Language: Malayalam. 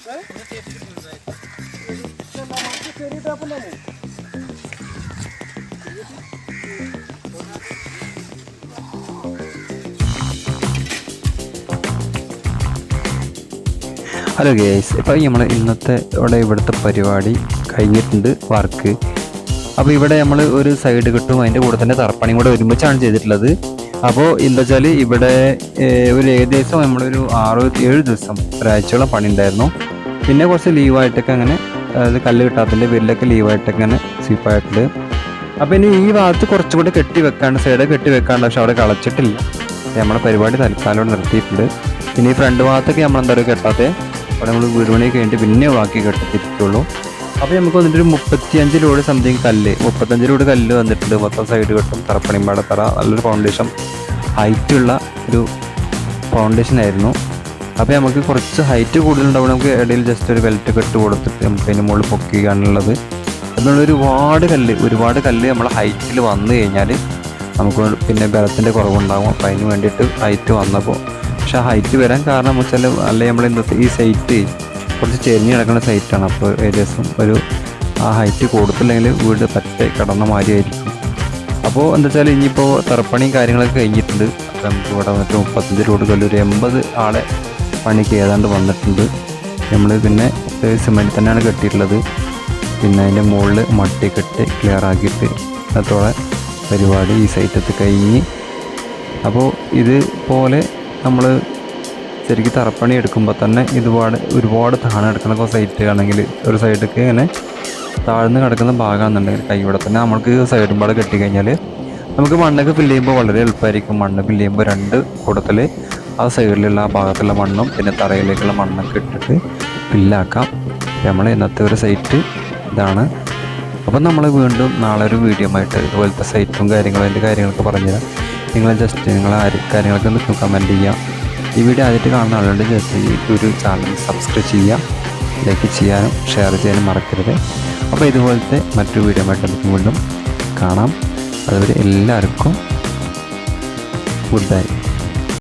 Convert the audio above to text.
ഹലോ ഗേസ്, ഇപ്പോൾ നമ്മൾ ഇവിടുത്തെ പരിപാടി കഴിഞ്ഞിട്ടുണ്ട് വർക്ക്. അപ്പോൾ ഇവിടെ നമ്മൾ ഒരു സൈഡ് കിട്ടും, അതിൻ്റെ കൂടെ തന്നെ തറപ്പണിയും കൂടെ ഒരുമിച്ചാണ് ചെയ്തിട്ടുള്ളത്. അപ്പോൾ എന്താ വെച്ചാൽ ഇവിടെ ഒരു ഏകദേശം നമ്മളൊരു 6-7 ദിവസം ഒരാഴ്ചയോളം പണി ഉണ്ടായിരുന്നു. പിന്നെ കുറച്ച് ലീവായിട്ടൊക്കെ അങ്ങനെ, അതായത് കല്ല് കിട്ടാത്തതിൻ്റെ പേരിലൊക്കെ ലീവായിട്ടൊക്കെ അങ്ങനെ സ്വീപ്പായിട്ടുണ്ട്. അപ്പോൾ ഇനി ഈ ഭാഗത്ത് കുറച്ചും കൂടി കെട്ടി വെക്കാണ്ട്, സൈഡ് കെട്ടി വെക്കാണ്ട്, പക്ഷെ അവിടെ കളച്ചിട്ടില്ല. നമ്മുടെ പരിപാടി തൽക്കാലം നിർത്തിയിട്ടുണ്ട്. ഇനി ഈ ഫ്രണ്ട് ഭാഗത്തൊക്കെ നമ്മളെന്താ പറയുക കെട്ടാതെ, അവിടെ നമ്മൾ വീട് പണി കഴിഞ്ഞിട്ട് പിന്നെ ബാക്കി കെട്ടിത്തിരിക്കുള്ളൂ. അപ്പോൾ നമുക്ക് വന്നിട്ടൊരു 35 ലോഡ് സംതിങ് കല്ല്, 35 ലോഡ് കല്ല് വന്നിട്ടുണ്ട്. മൊത്തം സൈഡ് കെട്ടും, തറപ്പണിയും പാടത്തറ, നല്ലൊരു ഫൗണ്ടേഷൻ, ഹൈറ്റുള്ള ഒരു ഫൗണ്ടേഷൻ ആയിരുന്നു. അപ്പോൾ നമുക്ക് കുറച്ച് ഹൈറ്റ് കൂടുതലുണ്ടാവും. നമുക്ക് ഇടയിൽ ജസ്റ്റ് ഒരു ബെൽറ്റ് കെട്ട് കൊടുത്തിട്ട് നമുക്ക് അതിന് മുകളിൽ പൊക്കുകയാണുള്ളത്. അതിനുള്ള ഒരുപാട് കല്ല് നമ്മൾ ഹൈറ്റിൽ വന്നു കഴിഞ്ഞാൽ നമുക്ക് പിന്നെ ബലത്തിൻ്റെ കുറവുണ്ടാകും. അപ്പോൾ അതിന് വേണ്ടിയിട്ട് ഹൈറ്റ് വന്നപ്പോൾ, പക്ഷെ ആ ഹൈറ്റ് വരാൻ കാരണം വെച്ചാൽ അല്ലെങ്കിൽ നമ്മൾ ഇന്നത്തെ ഈ സൈറ്റ് കുറച്ച് ചെരിഞ്ഞ് കിടക്കുന്ന സൈറ്റാണ്. അപ്പോൾ ഏകദേശം ആ ഹൈറ്റ് കൊടുത്തില്ലെങ്കിൽ വീട് പറ്റേ കടന്ന മാതിരിയായിരിക്കും. അപ്പോൾ എന്താ വെച്ചാൽ ഇനിയിപ്പോൾ തറപ്പണിയും കാര്യങ്ങളൊക്കെ കഴിഞ്ഞിട്ടുണ്ട്. അപ്പോൾ നമുക്ക് ഇവിടെ വന്നിട്ട് 35 ലോഡ് കല്ല്, ഒരു 80 ആളെ പണിക്ക് ഏതാണ്ട് വന്നിട്ടുണ്ട്. നമ്മൾ പിന്നെ സിമെൻറ്റ് തന്നെയാണ് കെട്ടിയിട്ടുള്ളത്. പിന്നെ അതിൻ്റെ മുകളിൽ മട്ടി കെട്ടി ക്ലിയർ ആക്കിയിട്ട് അതോടെ പരിപാടി ഈ സൈറ്റത്ത് കഴിഞ്ഞ്. അപ്പോൾ ഇതുപോലെ നമ്മൾ ശരിക്കും തറപ്പണി എടുക്കുമ്പോൾ തന്നെ ഒരുപാട് താഴെ കിടക്കുന്ന സൈറ്റ് ആണെങ്കിൽ, ഒരു സൈഡൊക്കെ ഇങ്ങനെ താഴ്ന്ന് കിടക്കുന്ന ഭാഗമാണെന്നുണ്ടെങ്കിൽ കൈവിടെ തന്നെ നമുക്ക് സൈഡും പാടെ കെട്ടിക്കഴിഞ്ഞാൽ നമുക്ക് മണ്ണൊക്കെ ഫില്ല് ചെയ്യുമ്പോൾ വളരെ എളുപ്പമായിരിക്കും. മണ്ണ് ഫില്ല് ചെയ്യുമ്പോൾ 2 കൂട്ടത്തിൽ ആ സൈഡിലുള്ള ആ ഭാഗത്തുള്ള മണ്ണും പിന്നെ തറയിലേക്കുള്ള മണ്ണൊക്കെ ഇട്ടിട്ട് ഫില്ലാക്കാം. നമ്മൾ ഇന്നത്തെ ഒരു സൈറ്റ് ഇതാണ്. അപ്പം നമ്മൾ വീണ്ടും നാളെ ഒരു വീഡിയോ ആയിട്ട് ഇതുപോലത്തെ സൈറ്റും കാര്യങ്ങളും അതിൻ്റെ കാര്യങ്ങളൊക്കെ പറഞ്ഞുതരാം. നിങ്ങൾ കാര്യങ്ങളൊക്കെ ഒന്ന് കമൻറ്റ് ചെയ്യുക. ഈ വീഡിയോ ആദ്യമായിട്ട് കാണുന്ന ആളുകളുണ്ട് ജസ്റ്റ് ഈ ഒരു ചാനൽ സബ്സ്ക്രൈബ് ചെയ്യുക, ലൈക്ക് ചെയ്യാനും ഷെയർ ചെയ്യാനും മറക്കരുത്. അപ്പോൾ ഇതുപോലത്തെ മറ്റൊരു വീഡിയോ ആയിട്ട് നമുക്ക് വീണ്ടും കാണാം. അതുവരെ എല്ലാവർക്കും ഗുഡ് ബൈ.